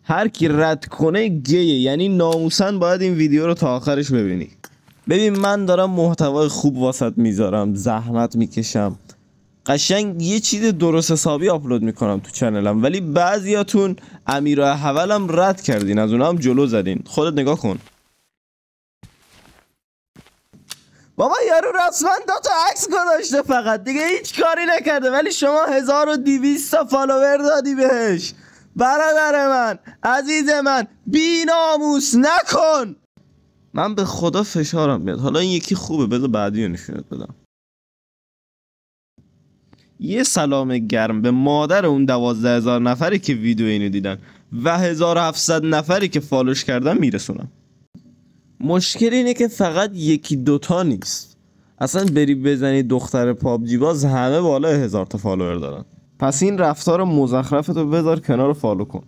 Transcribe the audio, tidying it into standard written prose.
هر کی رد کنه گیه، یعنی ناموسن باید این ویدیو رو تا آخرش ببینی. ببین من دارم محتوای خوب واسط میذارم، زحمت میکشم، قشنگ یه چیز درست حسابی آپلود میکنم تو چنلم، ولی بعضیاتون امیر و حولم رد کردین، از اونها هم جلو زدین. خودت نگاه کن بابا، یارو رسما 2 تا عکس گذاشته فقط، دیگه هیچ کاری نکرده، ولی شما 1200 تا فالوور دادی بهش. برادر من، عزیز من، بی ناموس نکن. من به خدا فشارم میاد. حالا این یکی خوبه، بذار بعدی رو نشونت بدم. یه سلام گرم به مادر اون 12000 نفری که ویدیو اینو دیدن و 1700 نفری که فالوش کردن میرسونم. مشکل اینه که فقط 1-2 تا نیست، اصلا بری بزنی دختر پابجی باز همه بالای 1000 تا فالوور دارن. پس این رفتار مزخرفتو بذار کنار، فالو کن.